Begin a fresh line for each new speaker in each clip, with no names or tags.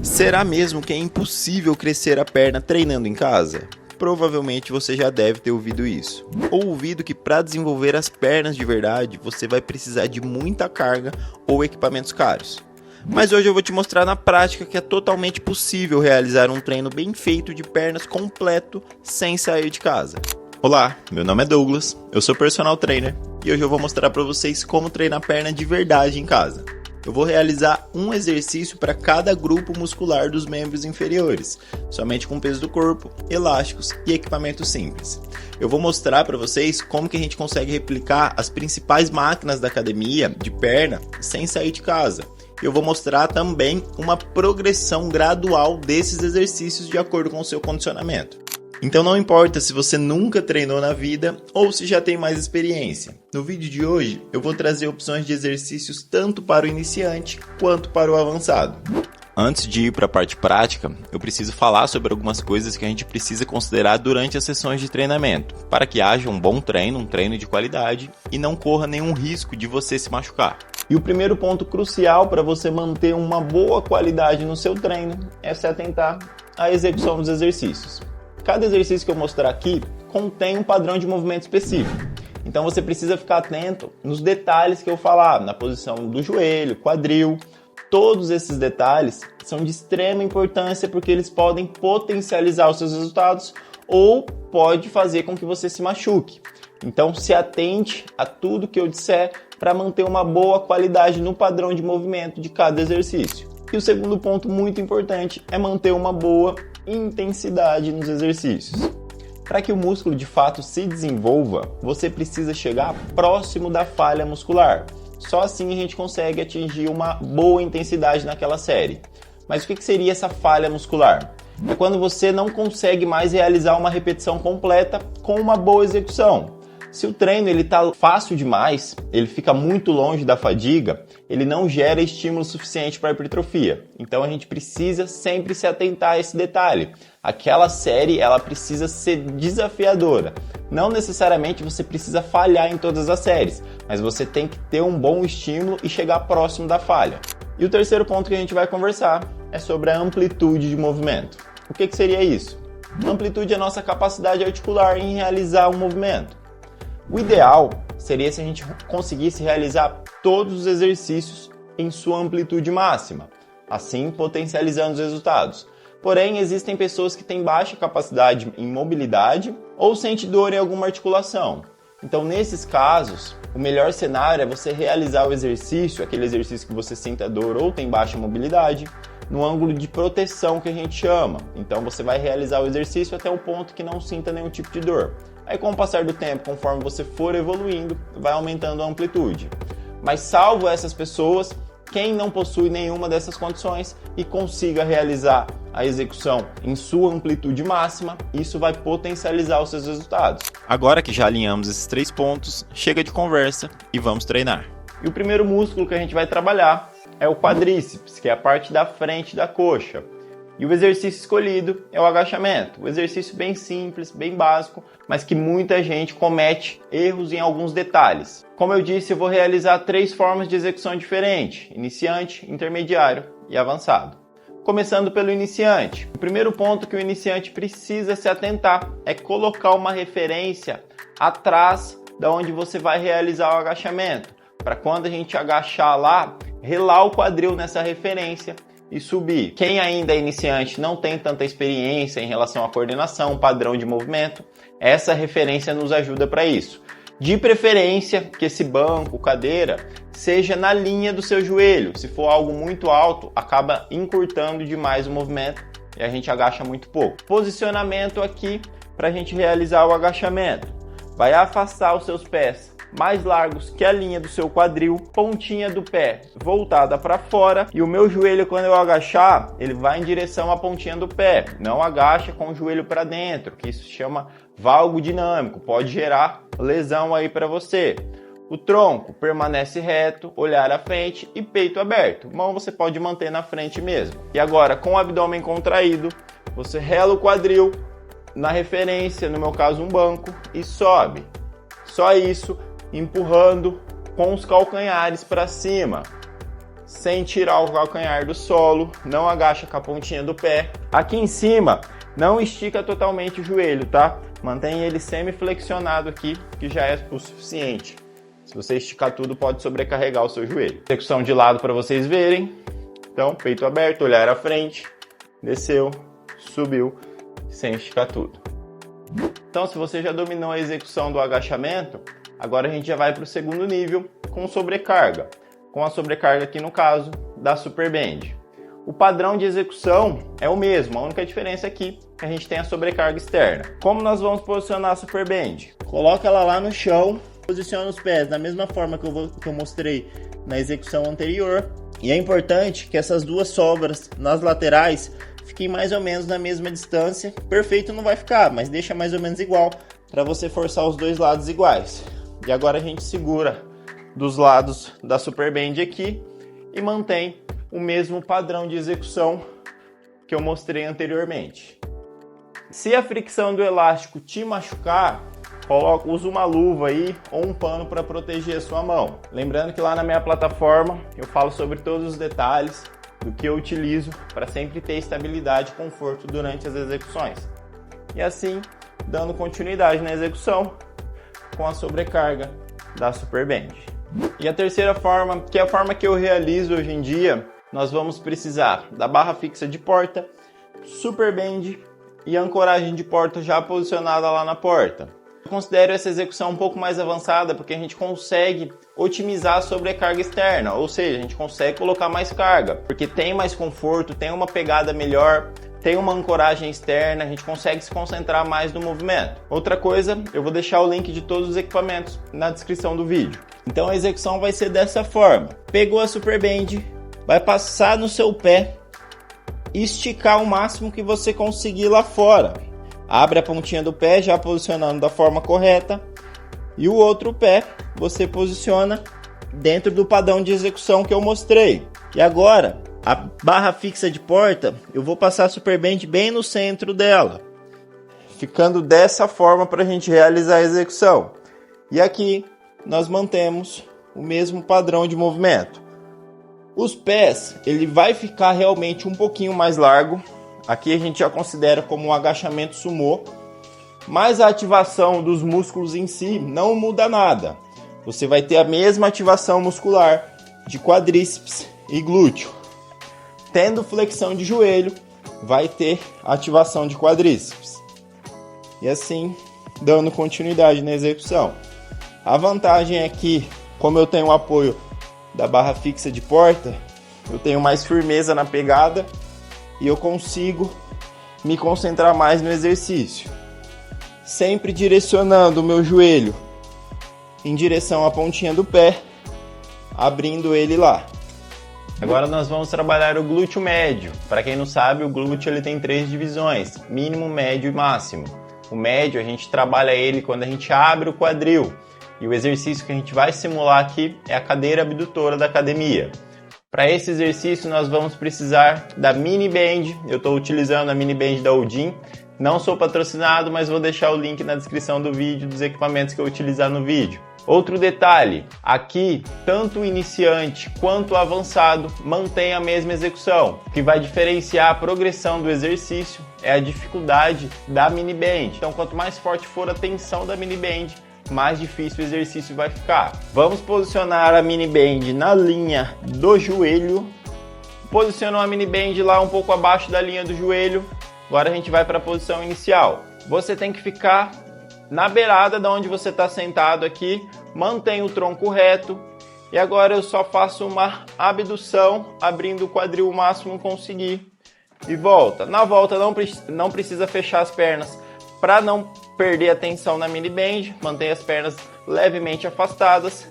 Será mesmo que é impossível crescer a perna treinando em casa? Provavelmente você já deve ter ouvido isso. Ou ouvido que para desenvolver as pernas de verdade, você vai precisar de muita carga ou equipamentos caros. Mas hoje eu vou te mostrar na prática que é totalmente possível realizar um treino bem feito de pernas completo sem sair de casa. Olá, meu nome é Douglas, eu sou personal trainer e hoje eu vou mostrar para vocês como treinar perna de verdade em casa. Eu vou realizar um exercício para cada grupo muscular dos membros inferiores, somente com peso do corpo, elásticos e equipamentos simples. Eu vou mostrar para vocês como que a gente consegue replicar as principais máquinas da academia de perna sem sair de casa. Eu vou mostrar também uma progressão gradual desses exercícios de acordo com o seu condicionamento. Então não importa se você nunca treinou na vida ou se já tem mais experiência. No vídeo de hoje eu vou trazer opções de exercícios tanto para o iniciante quanto para o avançado. Antes de ir para a parte prática, eu preciso falar sobre algumas coisas que a gente precisa considerar durante as sessões de treinamento, para que haja um bom treino, um treino de qualidade e não corra nenhum risco de você se machucar. E o primeiro ponto crucial para você manter uma boa qualidade no seu treino é se atentar à execução dos exercícios. Cada exercício que eu mostrar aqui contém um padrão de movimento específico. Então você precisa ficar atento nos detalhes que eu falar, na posição do joelho, quadril. Todos esses detalhes são de extrema importância porque eles podem potencializar os seus resultados ou pode fazer com que você se machuque. Então se atente a tudo que eu disser para manter uma boa qualidade no padrão de movimento de cada exercício. E o segundo ponto muito importante é manter uma boa intensidade nos exercícios. Para que o músculo de fato se desenvolva, você precisa chegar próximo da falha muscular. Só assim a gente consegue atingir uma boa intensidade naquela série. Mas o que seria essa falha muscular? É quando você não consegue mais realizar uma repetição completa com uma boa execução. Se o treino está fácil demais, ele fica muito longe da fadiga, ele não gera estímulo suficiente para a hipertrofia. Então a gente precisa sempre se atentar a esse detalhe. Aquela série ela precisa ser desafiadora. Não necessariamente você precisa falhar em todas as séries, mas você tem que ter um bom estímulo e chegar próximo da falha. E o terceiro ponto que a gente vai conversar é sobre a amplitude de movimento. O que seria isso? Amplitude é a nossa capacidade articular em realizar um movimento. O ideal seria se a gente conseguisse realizar todos os exercícios em sua amplitude máxima, assim potencializando os resultados. Porém, existem pessoas que têm baixa capacidade em mobilidade ou sentem dor em alguma articulação. Então, nesses casos, o melhor cenário é você realizar o exercício, aquele exercício que você sinta dor ou tem baixa mobilidade, no ângulo de proteção que a gente chama. Então, você vai realizar o exercício até o ponto que não sinta nenhum tipo de dor. Aí, com o passar do tempo, conforme você for evoluindo, vai aumentando a amplitude. Mas salvo essas pessoas, quem não possui nenhuma dessas condições e consiga realizar a execução em sua amplitude máxima, isso vai potencializar os seus resultados. Agora que já alinhamos esses 3 pontos, chega de conversa e vamos treinar. E o primeiro músculo que a gente vai trabalhar é o quadríceps, que é a parte da frente da coxa. E o exercício escolhido é o agachamento. Um exercício bem simples, bem básico, mas que muita gente comete erros em alguns detalhes. Como eu disse, eu vou realizar 3 formas de execução diferentes: iniciante, intermediário e avançado. Começando pelo iniciante. O primeiro ponto que o iniciante precisa se atentar é colocar uma referência atrás da onde você vai realizar o agachamento. Para quando a gente agachar lá, relar o quadril nessa referência e subir. Quem ainda é iniciante não tem tanta experiência em relação à coordenação, padrão de movimento, essa referência nos ajuda para isso. De preferência que esse banco, cadeira, seja na linha do seu joelho. Se for algo muito alto, acaba encurtando demais o movimento e a gente agacha muito pouco. Posicionamento aqui para a gente realizar o agachamento. Vai afastar os seus pés mais largos que a linha do seu quadril, pontinha do pé voltada para fora e o meu joelho, quando eu agachar, ele vai em direção à pontinha do pé, não agacha com o joelho para dentro, que isso se chama valgo dinâmico, pode gerar lesão aí para você. O tronco permanece reto, olhar à frente e peito aberto, mão você pode manter na frente mesmo. E agora, com o abdômen contraído, você rela o quadril na referência, no meu caso um banco, e sobe. Só isso, empurrando com os calcanhares para cima. sem tirar o calcanhar do solo, não agacha com a pontinha do pé. Aqui em cima, não estica totalmente o joelho, tá? Mantém ele semi-flexionado aqui, que já é o suficiente. Se você esticar tudo, pode sobrecarregar o seu joelho. Execução de lado para vocês verem. Então, peito aberto, olhar à frente, desceu, subiu, sem esticar tudo. Então, se você já dominou a execução do agachamento, agora a gente já vai para o segundo nível com sobrecarga. Com a sobrecarga aqui no caso da Super Band. O padrão de execução é o mesmo, a única diferença aqui é que a gente tem a sobrecarga externa. Como nós vamos posicionar a Super Band? Coloca ela lá no chão, posiciona os pés da mesma forma que eu mostrei na execução anterior. E é importante que essas duas sobras nas laterais fiquem mais ou menos na mesma distância. Perfeito não vai ficar, mas deixa mais ou menos igual para você forçar os dois lados iguais. E agora a gente segura dos lados da Super Band aqui e mantém o mesmo padrão de execução que eu mostrei anteriormente. Se a fricção do elástico te machucar, usa uma luva aí ou um pano para proteger a sua mão. Lembrando que lá na minha plataforma eu falo sobre todos os detalhes do que eu utilizo para sempre ter estabilidade e conforto durante as execuções. E assim, dando continuidade na execução com a sobrecarga da Super Band. E a terceira forma, que é a forma que eu realizo hoje em dia, nós vamos precisar da barra fixa de porta, Super Band e ancoragem de porta já posicionada lá na porta. Eu considero essa execução um pouco mais avançada porque a gente consegue otimizar a sobrecarga externa, ou seja, a gente consegue colocar mais carga, porque tem mais conforto, tem uma pegada melhor, tem uma ancoragem externa, a gente consegue se concentrar mais no movimento. Outra coisa, eu vou deixar o link de todos os equipamentos na descrição do vídeo. Então a execução vai ser dessa forma. Pegou a Super Band, vai passar no seu pé, esticar o máximo que você conseguir lá fora. Abre a pontinha do pé, já posicionando da forma correta. E o outro pé, você posiciona dentro do padrão de execução que eu mostrei. E agora, a barra fixa de porta, eu vou passar a Super Band bem no centro dela. Ficando dessa forma para a gente realizar a execução. E aqui, nós mantemos o mesmo padrão de movimento. Os pés, ele vai ficar realmente um pouquinho mais largo. Aqui a gente já considera como um agachamento sumô. Mas a ativação dos músculos em si não muda nada. Você vai ter a mesma ativação muscular de quadríceps e glúteo. Tendo flexão de joelho, vai ter ativação de quadríceps. E assim, dando continuidade na execução. A vantagem é que, como eu tenho o apoio da barra fixa de porta, eu tenho mais firmeza na pegada e eu consigo me concentrar mais no exercício. Sempre direcionando o meu joelho em direção à pontinha do pé, abrindo ele lá. Agora nós vamos trabalhar o glúteo médio. Para quem não sabe, o glúteo ele tem 3 divisões, mínimo, médio e máximo. O médio a gente trabalha ele quando a gente abre o quadril. E o exercício que a gente vai simular aqui é a cadeira abdutora da academia. Para esse exercício nós vamos precisar da mini band. Eu estou utilizando a mini band da Odin. Não sou patrocinado, mas vou deixar o link na descrição do vídeo dos equipamentos que eu utilizar no vídeo. Outro detalhe, aqui tanto o iniciante quanto o avançado mantém a mesma execução. O que vai diferenciar a progressão do exercício é a dificuldade da mini band. Então quanto mais forte for a tensão da mini band, mais difícil o exercício vai ficar. Vamos posicionar a mini band na linha do joelho. Posicionou a mini band lá um pouco abaixo da linha do joelho. Agora a gente vai para a posição inicial. Você tem que ficar na beirada de onde você está sentado aqui, mantém o tronco reto. E agora eu só faço uma abdução, abrindo o quadril o máximo que conseguir. E volta. Na volta não precisa fechar as pernas para não perder a tensão na mini band. Mantém as pernas levemente afastadas.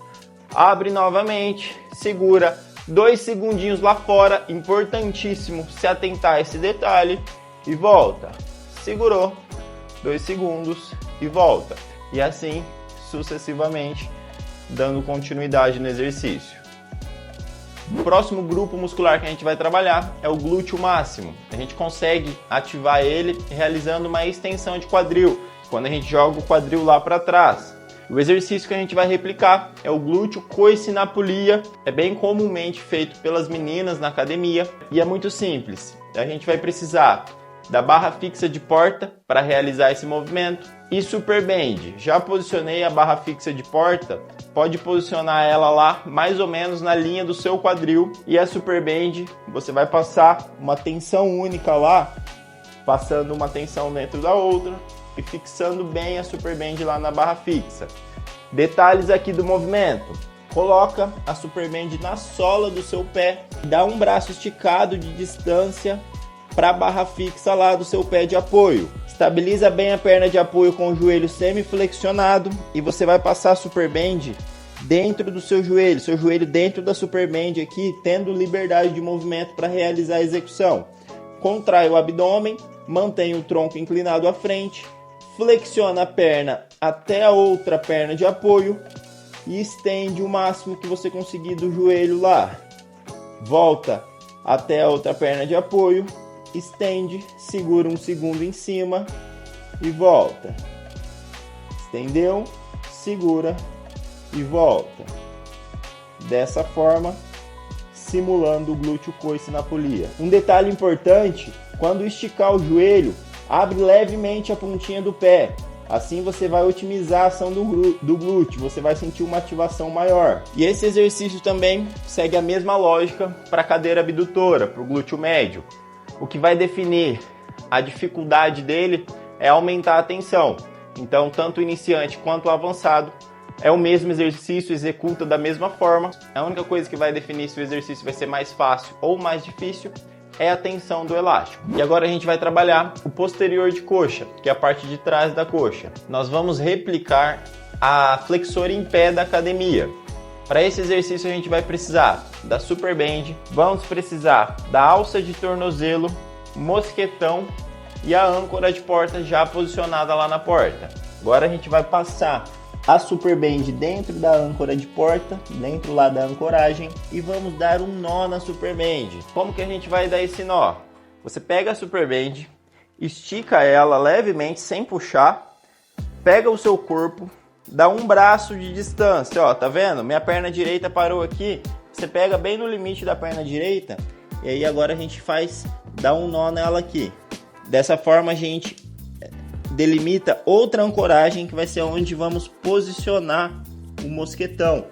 Abre novamente, segura 2 segundinhos lá fora. Importantíssimo se atentar a esse detalhe. E volta. Segurou 2 segundos e volta. E assim sucessivamente, dando continuidade no exercício. O próximo grupo muscular que a gente vai trabalhar é o glúteo máximo. A gente consegue ativar ele realizando uma extensão de quadril, quando a gente joga o quadril lá para trás. O exercício que a gente vai replicar é o glúteo coice na polia. É bem comumente feito pelas meninas na academia e é muito simples. A gente vai precisar da barra fixa de porta para realizar esse movimento e super band. Já posicionei a barra fixa de porta, pode posicionar ela lá mais ou menos na linha do seu quadril, e a super band você vai passar uma tensão única lá, passando uma tensão dentro da outra e fixando bem a super band lá na barra fixa. Detalhes aqui do movimento: coloca a super band na sola do seu pé, dá um braço esticado de distância para a barra fixa lá do seu pé de apoio. Estabiliza bem a perna de apoio com o joelho semi-flexionado e você vai passar a super band dentro do seu joelho dentro da super band aqui, tendo liberdade de movimento para realizar a execução. Contrai o abdômen, mantém o tronco inclinado à frente, flexiona a perna até a outra perna de apoio e estende o máximo que você conseguir do joelho lá. Volta até a outra perna de apoio, estende, segura um segundo em cima e volta. Estendeu, segura e volta. Dessa forma, simulando o glúteo coice na polia. Um detalhe importante: quando esticar o joelho, abre levemente a pontinha do pé. Assim você vai otimizar a ação do glúteo, você vai sentir uma ativação maior. E esse exercício também segue a mesma lógica para a cadeira abdutora, para o glúteo médio. O que vai definir a dificuldade dele é aumentar a tensão. Então, tanto o iniciante quanto o avançado é o mesmo exercício, executa da mesma forma. A única coisa que vai definir se o exercício vai ser mais fácil ou mais difícil é a tensão do elástico. E agora a gente vai trabalhar o posterior de coxa, que é a parte de trás da coxa. Nós vamos replicar a flexora em pé da academia. Para esse exercício a gente vai precisar da super band, vamos precisar da alça de tornozelo, mosquetão e a âncora de porta já posicionada lá na porta. Agora a gente vai passar a super band dentro da âncora de porta, dentro lá da ancoragem, e vamos dar um nó na super band. Como que a gente vai dar esse nó? Você pega a super band, estica ela levemente sem puxar, pega o seu corpo, dá um braço de distância, ó, tá vendo? Minha perna direita parou aqui, você pega bem no limite da perna direita, e aí agora a gente dá um nó nela aqui. Dessa forma a gente delimita outra ancoragem que vai ser onde vamos posicionar o mosquetão.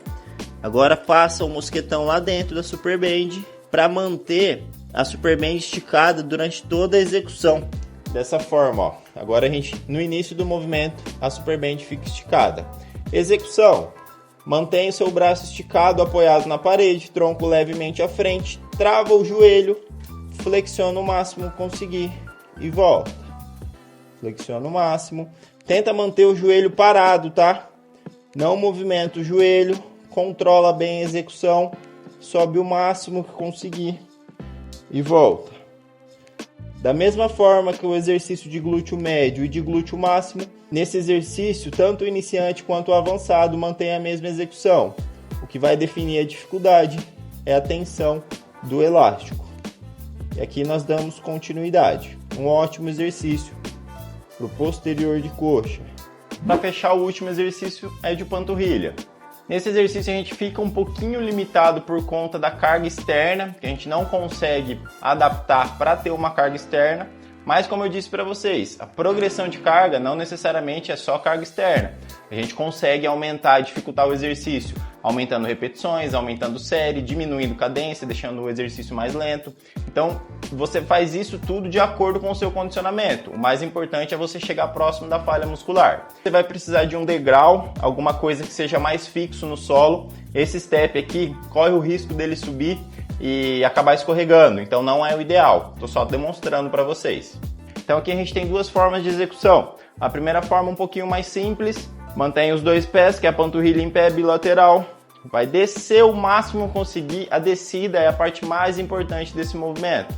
Agora passa o mosquetão lá dentro da super band para manter a super band esticada durante toda a execução. Dessa forma, ó. Agora a gente, no início do movimento, a super band fica esticada. Execução: mantém o seu braço esticado, apoiado na parede, tronco levemente à frente, trava o joelho, flexiona o máximo que conseguir e volta. Flexiona o máximo. Tenta manter o joelho parado, tá? Não movimenta o joelho, controla bem a execução, sobe o máximo que conseguir e volta. Da mesma forma que o exercício de glúteo médio e de glúteo máximo, nesse exercício, tanto o iniciante quanto o avançado mantém a mesma execução. O que vai definir a dificuldade é a tensão do elástico. E aqui nós damos continuidade. Um ótimo exercício para o posterior de coxa. Para fechar, o último exercício é de panturrilha. Nesse exercício a gente fica um pouquinho limitado por conta da carga externa, que a gente não consegue adaptar para ter uma carga externa, mas como eu disse para vocês, a progressão de carga não necessariamente é só carga externa. A gente consegue aumentar, dificultar o exercício, aumentando repetições, aumentando série, diminuindo cadência, deixando o exercício mais lento. Então, você faz isso tudo de acordo com o seu condicionamento. O mais importante é você chegar próximo da falha muscular. Você vai precisar de um degrau, alguma coisa que seja mais fixo no solo. Esse step aqui corre o risco dele subir e acabar escorregando, então não é o ideal. Estou só demonstrando para vocês. Então aqui a gente tem duas formas de execução. A primeira forma um pouquinho mais simples, mantém os dois pés, que é a panturrilha em pé bilateral. Vai descer o máximo que conseguir. A descida é a parte mais importante desse movimento.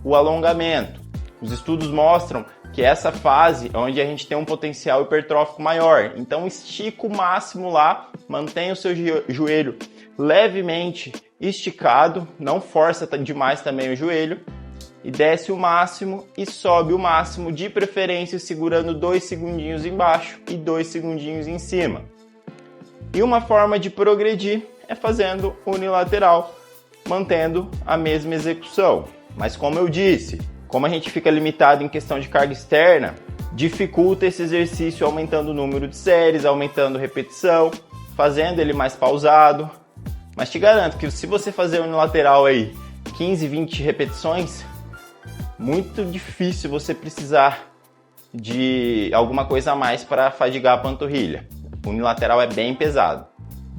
O alongamento. Os estudos mostram que essa fase é onde a gente tem um potencial hipertrófico maior. Então estica o máximo lá, mantém o seu joelho levemente esticado, não força demais também o joelho, e desce o máximo e sobe o máximo, de preferência segurando 2 segundinhos embaixo e 2 segundinhos em cima. E uma forma de progredir é fazendo unilateral, mantendo a mesma execução. Mas como eu disse, como a gente fica limitado em questão de carga externa, dificulta esse exercício aumentando o número de séries, aumentando repetição, fazendo ele mais pausado. Mas te garanto que se você fazer unilateral aí 15, 20 repetições, muito difícil você precisar de alguma coisa a mais para fadigar a panturrilha. O unilateral é bem pesado.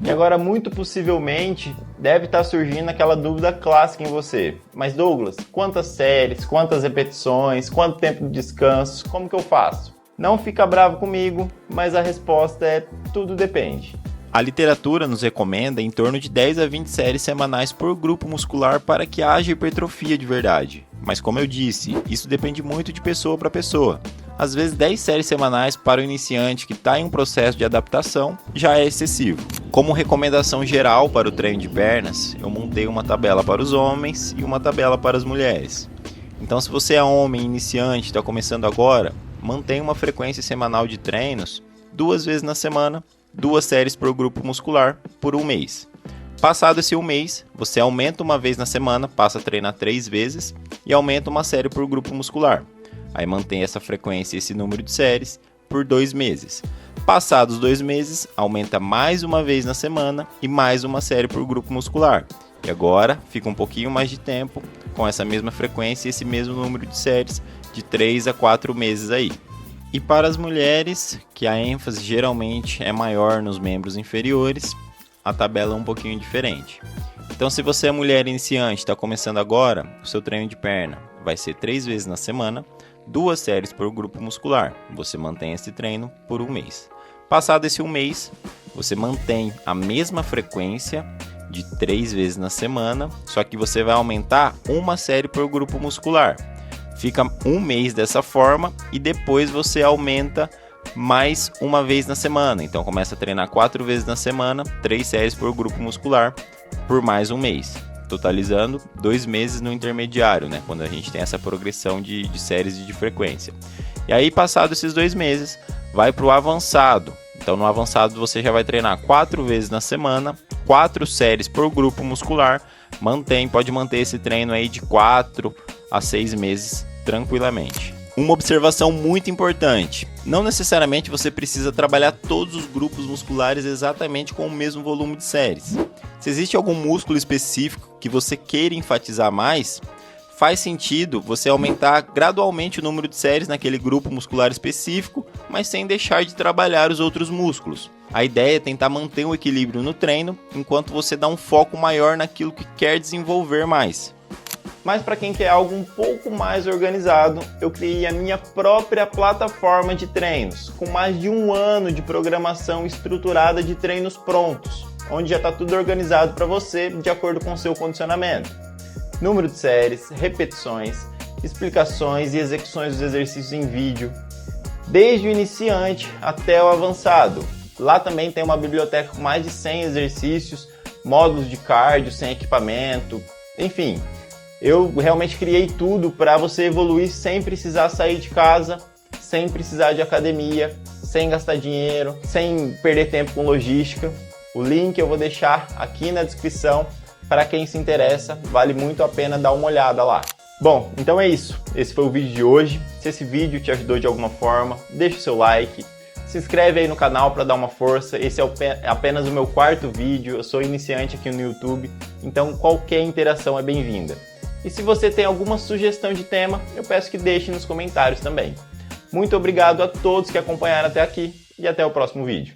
E agora, muito possivelmente, deve estar surgindo aquela dúvida clássica em você. Mas Douglas, quantas séries, quantas repetições, quanto tempo de descanso, como que eu faço? Não fica bravo comigo, mas a resposta é tudo depende. A literatura nos recomenda em torno de 10 a 20 séries semanais por grupo muscular para que haja hipertrofia de verdade. Mas como eu disse, isso depende muito de pessoa para pessoa. Às vezes 10 séries semanais para o iniciante que está em um processo de adaptação já é excessivo. Como recomendação geral para o treino de pernas, eu montei uma tabela para os homens e uma tabela para as mulheres. Então se você é homem iniciante, está começando agora, mantenha uma frequência semanal de treinos 2 vezes na semana, 2 séries por grupo muscular por 1 mês. Passado esse 1 mês, você aumenta uma vez na semana, passa a treinar 3 vezes e aumenta uma série por grupo muscular. Aí mantém essa frequência e esse número de séries por 2 meses. Passados 2 meses, aumenta mais uma vez na semana e mais uma série por grupo muscular. E agora fica um pouquinho mais de tempo com essa mesma frequência e esse mesmo número de séries de 3 a 4 meses aí. E para as mulheres, que a ênfase geralmente é maior nos membros inferiores, a tabela é um pouquinho diferente. Então se você é mulher iniciante, está começando agora, o seu treino de perna vai ser 3 vezes na semana, 2 séries por grupo muscular. Você mantém esse treino por 1 mês. Passado esse 1 mês, você mantém a mesma frequência de 3 vezes na semana, só que você vai aumentar uma série por grupo muscular. Fica 1 mês dessa forma e depois você aumenta mais uma vez na semana. Então começa a treinar 4 vezes na semana, 3 séries por grupo muscular por mais 1 mês. Totalizando 2 meses no intermediário, né? Quando a gente tem essa progressão de séries e de frequência. E aí, passado esses 2 meses, vai para o avançado. Então no avançado você já vai treinar 4 vezes na semana, 4 séries por grupo muscular. Pode manter esse treino aí de 4 a 6 meses tranquilamente. Uma observação muito importante: não necessariamente você precisa trabalhar todos os grupos musculares exatamente com o mesmo volume de séries. Se existe algum músculo específico que você queira enfatizar mais, faz sentido você aumentar gradualmente o número de séries naquele grupo muscular específico, mas sem deixar de trabalhar os outros músculos. A ideia é tentar manter um equilíbrio no treino, enquanto você dá um foco maior naquilo que quer desenvolver mais. Mas para quem quer algo um pouco mais organizado, eu criei a minha própria plataforma de treinos, com mais de 1 ano de programação estruturada de treinos prontos, onde já está tudo organizado para você de acordo com o seu condicionamento. Número de séries, repetições, explicações e execuções dos exercícios em vídeo, desde o iniciante até o avançado. Lá também tem uma biblioteca com mais de 100 exercícios, módulos de cardio sem equipamento, enfim. Eu realmente criei tudo para você evoluir sem precisar sair de casa, sem precisar de academia, sem gastar dinheiro, sem perder tempo com logística. O link eu vou deixar aqui na descrição para quem se interessa, vale muito a pena dar uma olhada lá. Bom, então é isso. Esse foi o vídeo de hoje. Se esse vídeo te ajudou de alguma forma, deixa o seu like. Se inscreve aí no canal para dar uma força. Esse é apenas o meu 4º vídeo. Eu sou iniciante aqui no YouTube, então qualquer interação é bem-vinda. E se você tem alguma sugestão de tema, eu peço que deixe nos comentários também. Muito obrigado a todos que acompanharam até aqui e até o próximo vídeo.